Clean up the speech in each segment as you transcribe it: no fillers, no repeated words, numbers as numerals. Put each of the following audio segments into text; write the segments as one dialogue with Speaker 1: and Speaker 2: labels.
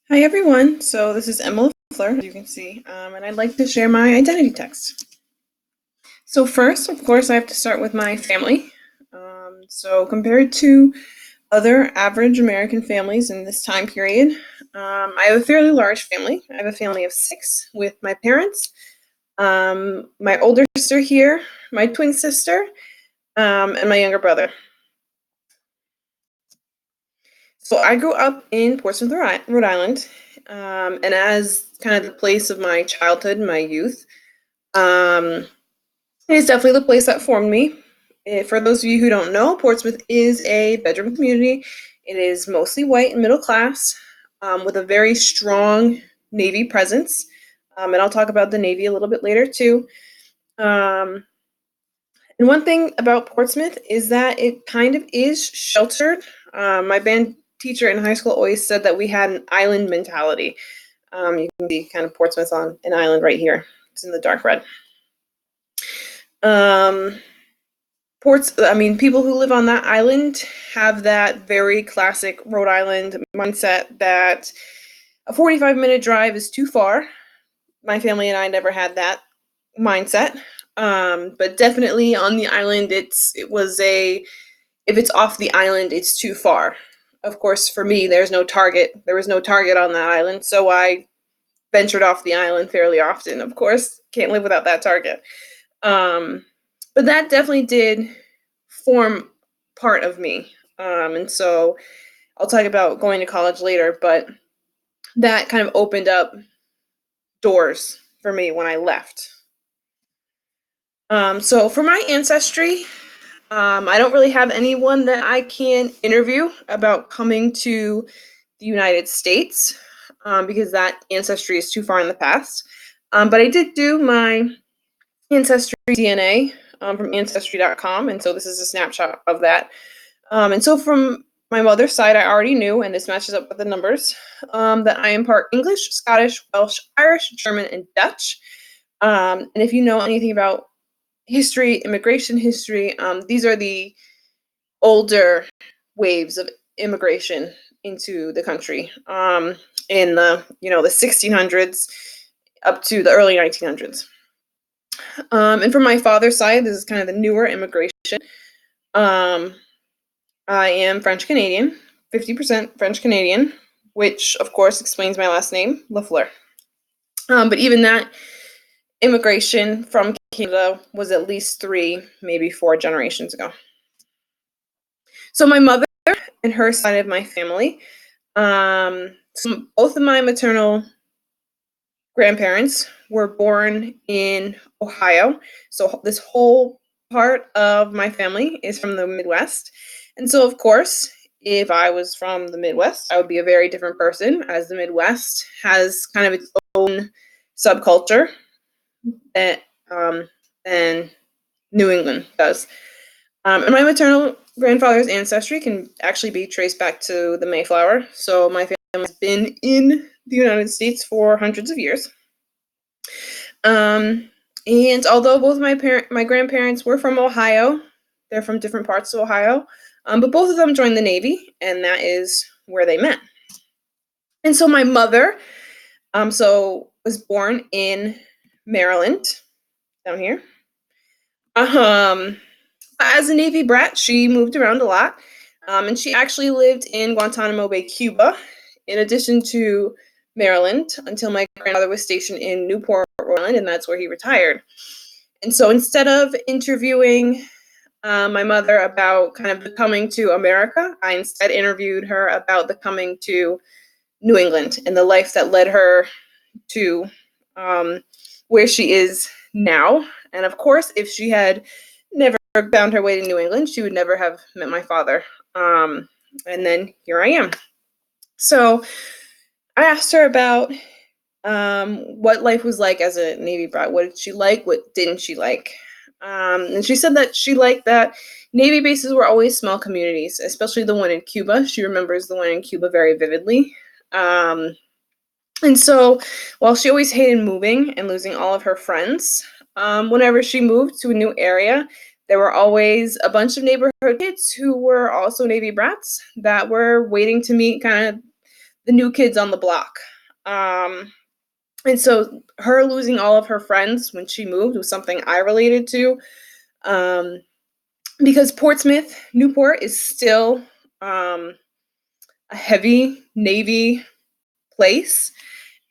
Speaker 1: Hi everyone. So this is Emma Fleur, as you can see, and I'd like to share my identity text. So first, of course, I have to start with my family. So compared to other average American families in this time period, I have a fairly large family. I have a family of six with my parents, my older sister here, my twin sister, and my younger brother. So I grew up in Portsmouth, Rhode Island, and as kind of the place of my childhood, my youth. Um, it's definitely the place that formed me. For those of you who don't know, Portsmouth is a bedroom community. It is mostly white and middle class, with a very strong Navy presence. And I'll talk about the Navy a little bit later too. Um, and one thing about Portsmouth is that it kind of is sheltered. My band teacher in high school always said that we had an island mentality. You can see kind of Portsmouth on an island right here. It's in the dark red. Um, people who live on that island have that very classic Rhode Island mindset that a 45-minute drive is too far. My family and I never had that mindset. But definitely on the island, if it's off the island, it's too far. Of course, for me, there's no target. There was no target on that island, so I ventured off the island fairly often. Of course, can't live without that target. Um, but that definitely did form part of me. And so I'll talk about going to college later, but that kind of opened up doors for me when I left. So for my ancestry, I don't really have anyone that I can interview about coming to the United States because that ancestry is too far in the past. But I did do my ancestry DNA from Ancestry.com, and so this is a snapshot of that. And so from my mother's side, I already knew, and this matches up with the numbers, that I am part English, Scottish, Welsh, Irish, German, and Dutch. And if you know anything about history, immigration history, these are the older waves of immigration into the country in the 1600s up to the early 1900s. And from my father's side, this is kind of the newer immigration. Um, I am French Canadian, 50% French Canadian, which of course explains my last name, Lafleur. But even that immigration from Canada was at least 3, maybe 4 generations ago. So my mother and her side of my family, so both of my maternal grandparents were born in Ohio. So this whole part of my family is from the Midwest. And so, of course, if I was from the Midwest, I would be a very different person, as the Midwest has kind of its own subculture that, than New England does. And my maternal grandfather's ancestry can actually be traced back to the Mayflower. So my family has been in the United States for hundreds of years. And although both my grandparents were from Ohio, they're from different parts of Ohio, but both of them joined the Navy, and that is where they met. And so my mother, was born in Maryland, down here. Um, as a Navy brat, she moved around a lot, and she actually lived in Guantanamo Bay, Cuba, in addition to Maryland, until my grandfather was stationed in Newport, Rhode Island, and that's where he retired. And so instead of interviewing my mother about kind of the coming to America, I instead interviewed her about the coming to New England and the life that led her to where she is now. And of course, if she had never found her way to New England, she would never have met my father. And then here I am. So I asked her about what life was like as a Navy brat. What did she like? What didn't she like? And she said that she liked that Navy bases were always small communities, especially the one in Cuba. She remembers the one in Cuba very vividly. And so while she always hated moving and losing all of her friends, whenever she moved to a new area, there were always a bunch of neighborhood kids who were also Navy brats that were waiting to meet kind of the new kids on the block. Um, and so her losing all of her friends when she moved was something I related to. Um, because Portsmouth, Newport is still a heavy Navy place.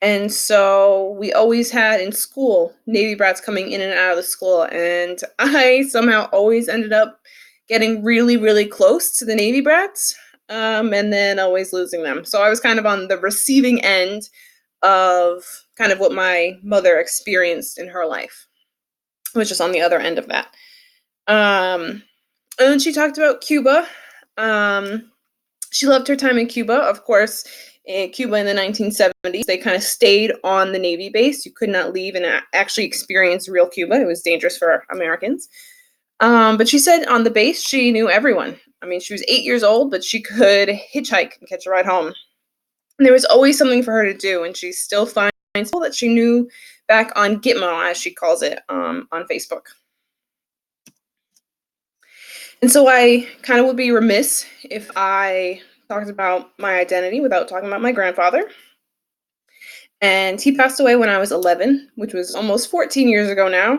Speaker 1: And so we always had in school Navy brats coming in and out of the school. And I somehow always ended up getting really, really close to the Navy brats, and then always losing them. So I was kind of on the receiving end of kind of what my mother experienced in her life, which is on the other end of that. Um, and then she talked about Cuba. Um, she loved her time in Cuba. Of course, in Cuba in the 1970s, they kind of stayed on the Navy base. You could not leave and actually experience real Cuba. It was dangerous for Americans. But she said on the base, she knew everyone. I mean, she was 8 years old, but she could hitchhike and catch a ride home. And there was always something for her to do, and she still finds people that she knew back on Gitmo, as she calls it, on Facebook. And so I kind of would be remiss if I talked about my identity without talking about my grandfather. And he passed away when I was 11, which was almost 14 years ago now,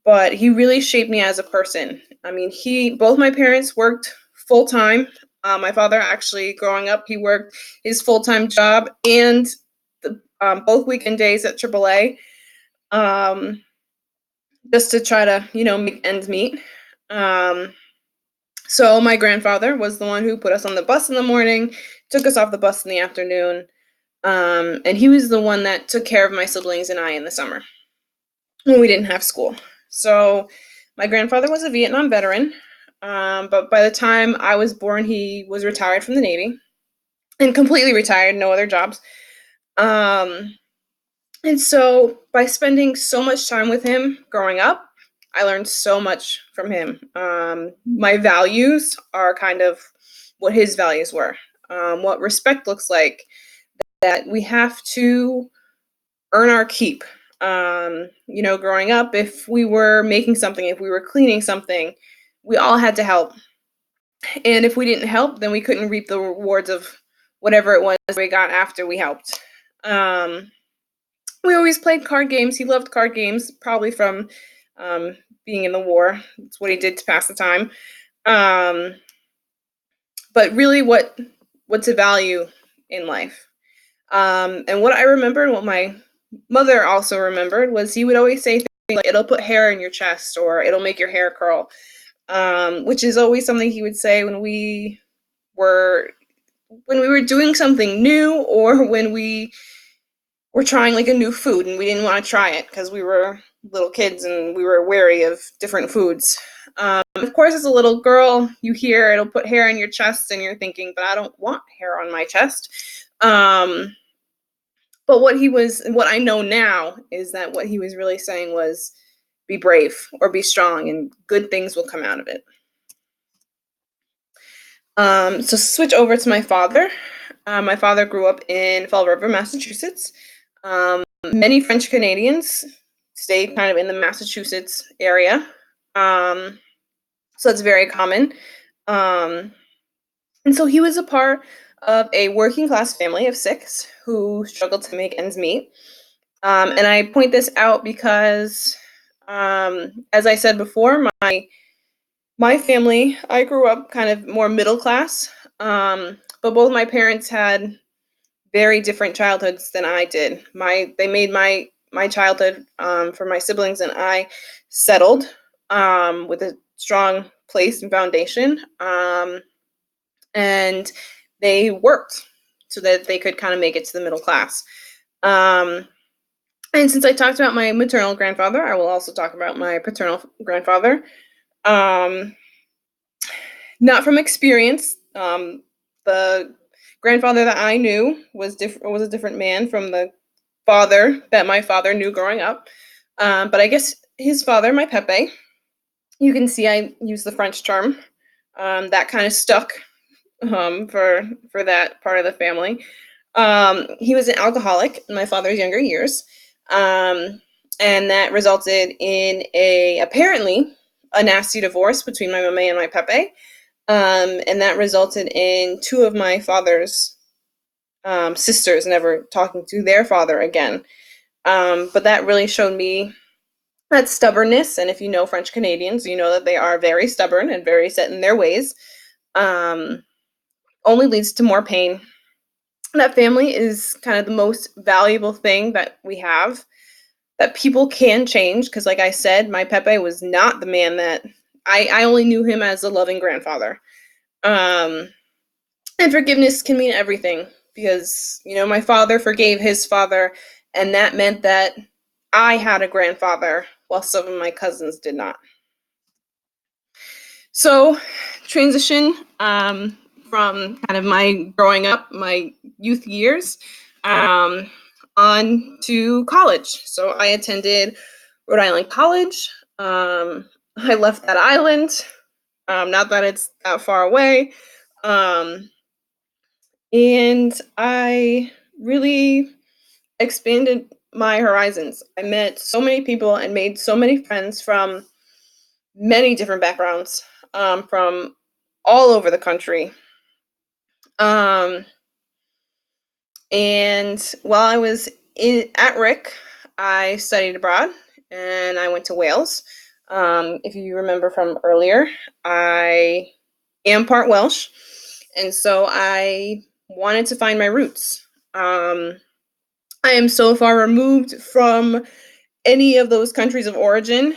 Speaker 1: but he really shaped me as a person. I mean, both my parents worked full time. My father actually, growing up, he worked his full-time job and both weekend days at AAA, just to try to, make ends meet. So my grandfather was the one who put us on the bus in the morning, took us off the bus in the afternoon, and he was the one that took care of my siblings and I in the summer when we didn't have school. So my grandfather was a Vietnam veteran, but by the time I was born, he was retired from the Navy and completely retired, no other jobs. And so by spending so much time with him growing up, I learned so much from him. My values are kind of what his values were, what respect looks like, that we have to earn our keep. Growing up, if we were making something, if we were cleaning something, we all had to help. And if we didn't help, then we couldn't reap the rewards of whatever it was we got after we helped. Um, we always played card games. He loved card games, probably from being in the war. It's what he did to pass the time. But really, what to value in life. And what I remembered, what my mother also remembered, was he would always say things like, "It'll put hair in your chest," or "It'll make your hair curl," which is always something he would say were when we were doing something new, or when we were trying like a new food and we didn't want to try it because we were little kids and we were wary of different foods. Of course, as a little girl, you hear "it'll put hair in your chest" and you're thinking, but I don't want hair on my chest. But what I know now is that what he was really saying was, be brave or be strong and good things will come out of it. So switch over to my father. My father grew up in Fall River, Massachusetts. Many French Canadians stayed kind of in the Massachusetts area. So that's very common. And so he was a part of a working class family of 6 who struggled to make ends meet. And I point this out because, as I said before, my family, I grew up kind of more middle class, but both my parents had very different childhoods than I did. They made my childhood, for my siblings and I, settled, with a strong place and foundation, and they worked so that they could kind of make it to the middle class. And since I talked about my maternal grandfather, I will also talk about my paternal grandfather. Not from experience. The grandfather that I knew was a different man from the father that my father knew growing up. But I guess his father, my Pepe, you can see I use the French term. That kind of stuck, for that part of the family. He was an alcoholic in my father's younger years. And that resulted in apparently a nasty divorce between my mama and my Pepe. And that resulted in 2 of my father's sisters never talking to their father again. But that really showed me that stubbornness. And if you know French Canadians, you know that they are very stubborn and very set in their ways. Um, Only leads to more pain. That family is kind of the most valuable thing that we have, that people can change. Because, like I said, my Pepe was not the man that I only knew him as a loving grandfather. Um, and forgiveness can mean everything, because, my father forgave his father, and that meant that I had a grandfather while some of my cousins did not. So, transition from kind of my growing up, my youth years, um, on to college. So, I attended Rhode Island College. I left that island, not that it's that far away. Um, and I really expanded my horizons. I met so many people and made so many friends from many different backgrounds, from all over the country. Um, and while I was at Rick, I studied abroad and I went to Wales. If you remember from earlier, I am part Welsh, and so I wanted to find my roots. I am so far removed from any of those countries of origin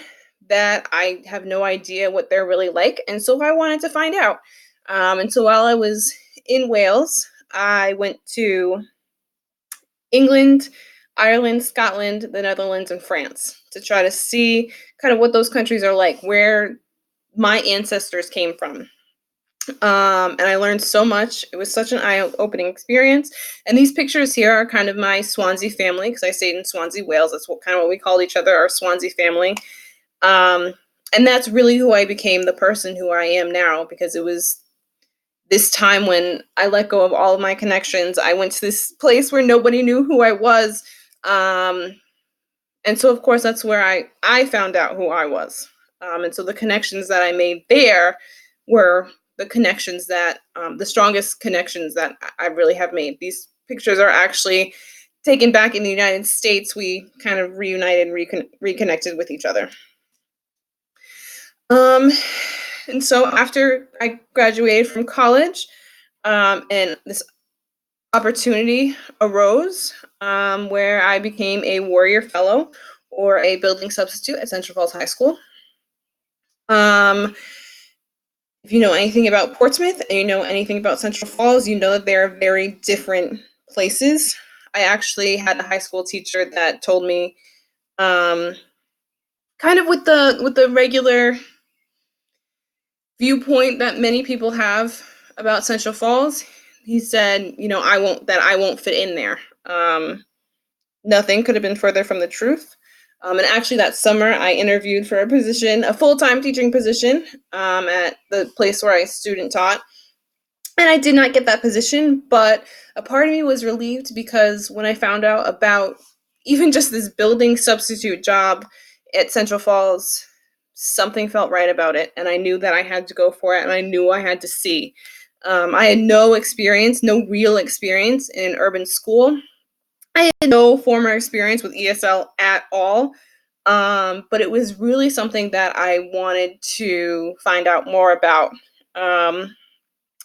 Speaker 1: that I have no idea what they're really like, and so I wanted to find out. And so while I was in Wales, I went to England, Ireland, Scotland, the Netherlands, and France to try to see kind of what those countries are like, where my ancestors came from. And I learned so much. It was such an eye-opening experience. And these pictures here are kind of my Swansea family, because I stayed in Swansea, Wales. That's what we called each other, our Swansea family. Um, and that's really who I became, the person who I am now, because it was this time when I let go of all of my connections. I went to this place where nobody knew who I was. And so, of course, that's where I found out who I was. And so the connections that I made there were the connections that, the strongest connections that I really have made. These pictures are actually taken back in the United States. We kind of reunited, reconnected with each other. Um, and so after I graduated from college, and this opportunity arose, where I became a Warrior Fellow, or a building substitute at Central Falls High School. Um, if you know anything about Portsmouth and you know anything about Central Falls, you know that they're very different places. I actually had a high school teacher that told me, um, kind of with the regular viewpoint that many people have about Central Falls. He said, I won't fit in there. Nothing could have been further from the truth. And actually, that summer, I interviewed for a position, a full-time teaching position, at the place where I student taught. And I did not get that position, but a part of me was relieved, because when I found out about even just this building substitute job at Central Falls, something felt right about it. And I knew that I had to go for it, and I knew I had to see. I had no experience, no real experience in an urban school. I had no former experience with ESL at all, but it was really something that I wanted to find out more about. And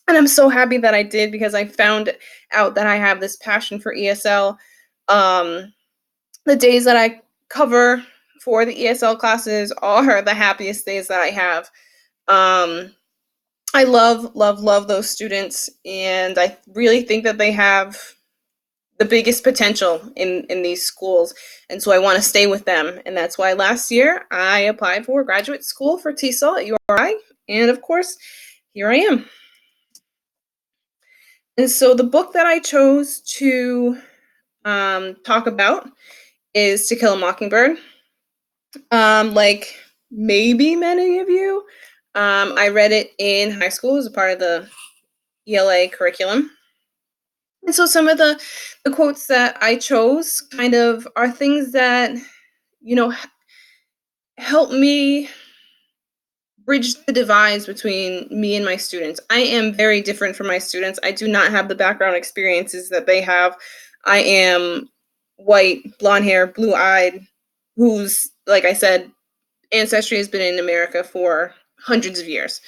Speaker 1: I'm so happy that I did, because I found out that I have this passion for ESL. Um, the days that I cover for the ESL classes are the happiest days that I have. Um, I love, love, love those students, and I really think that they have the biggest potential in these schools, and so I want to stay with them. And that's why last year I applied for graduate school for TESOL at URI, and of course, here I am. And so the book that I chose to talk about is To Kill a Mockingbird. Like maybe many of you, I read it in high school as a part of the ELA curriculum. And so some of the quotes that I chose kind of are things that, help me bridge the divides between me and my students. I am very different from my students. I do not have the background experiences that they have. I am white, blonde hair, blue eyed, whose, like I said, ancestry has been in America for hundreds of years.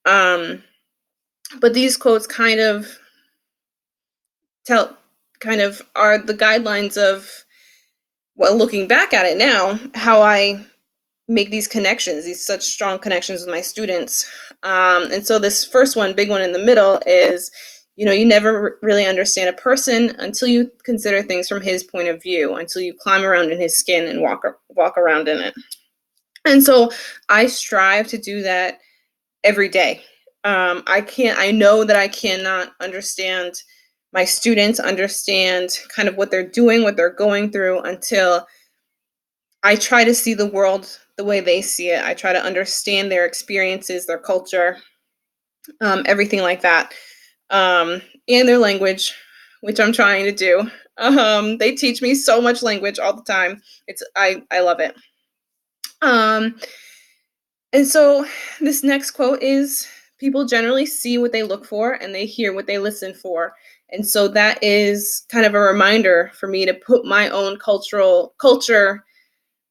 Speaker 1: But these quotes kind of are the guidelines of, well, looking back at it now, how I make these connections, these such strong connections with my students. And so this first one, big one in the middle, is, you never really understand a person until you consider things from his point of view, until you climb around in his skin and walk around in it. And so I strive to do that every day. I know that I cannot understand my students, understand kind of what they're doing, what they're going through, until I try to see the world the way they see it. I try to understand their experiences, their culture, everything like that, and their language, which I'm trying to do. They teach me so much language all the time. I love it. And so this next quote is, people generally see what they look for and they hear what they listen for. And so that is kind of a reminder for me to put my own culture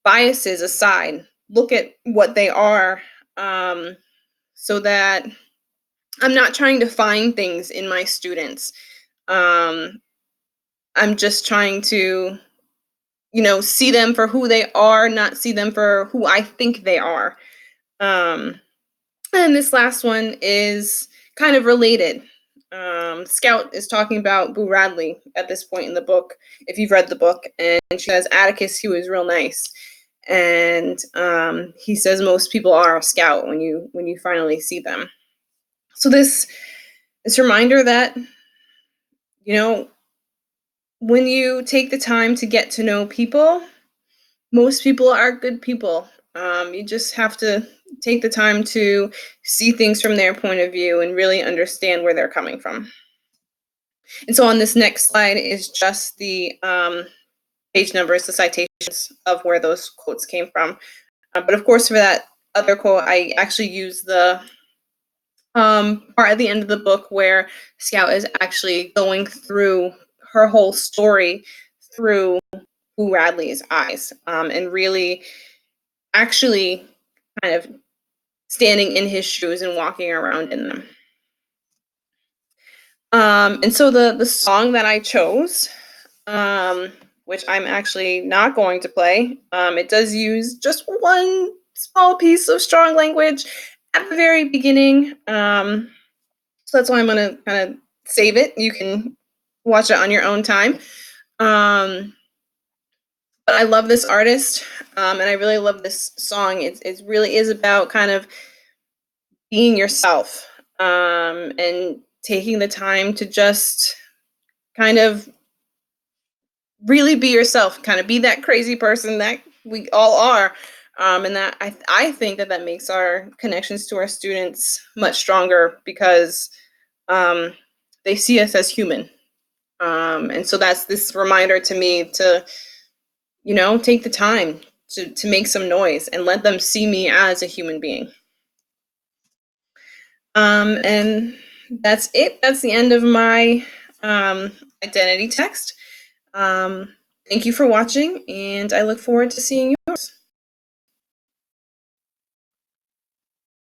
Speaker 1: biases aside, look at what they are, so that I'm not trying to find things in my students. I'm just trying to, see them for who they are, not see them for who I think they are. And this last one is kind of related. Scout is talking about Boo Radley at this point in the book, if you've read the book, and she says Atticus, he was real nice. And he says most people are a scout when you finally see them. So this reminder that, when you take the time to get to know people, most people are good people. You just have to take the time to see things from their point of view and really understand where they're coming from. And so on this next slide is just the page numbers, the citations of where those quotes came from. But of course, for that other quote, I actually use the part at the end of the book where Scout is actually going through her whole story through Boo Radley's eyes, and really actually kind of standing in his shoes and walking around in them. And so the song that I chose, which I'm actually not going to play, it does use just one small piece of strong language at the very beginning. So that's why I'm going to kind of save it. You can watch it on your own time. But I love this artist, and I really love this song. It really is about kind of being yourself, and taking the time to just kind of really be yourself, kind of be that crazy person that we all are. And that I think that makes our connections to our students much stronger, because they see us as human. And so that's this reminder to me to, take the time to make some noise and let them see me as a human being. And that's it. That's the end of my identity text. Thank you for watching, and I look forward to seeing yours.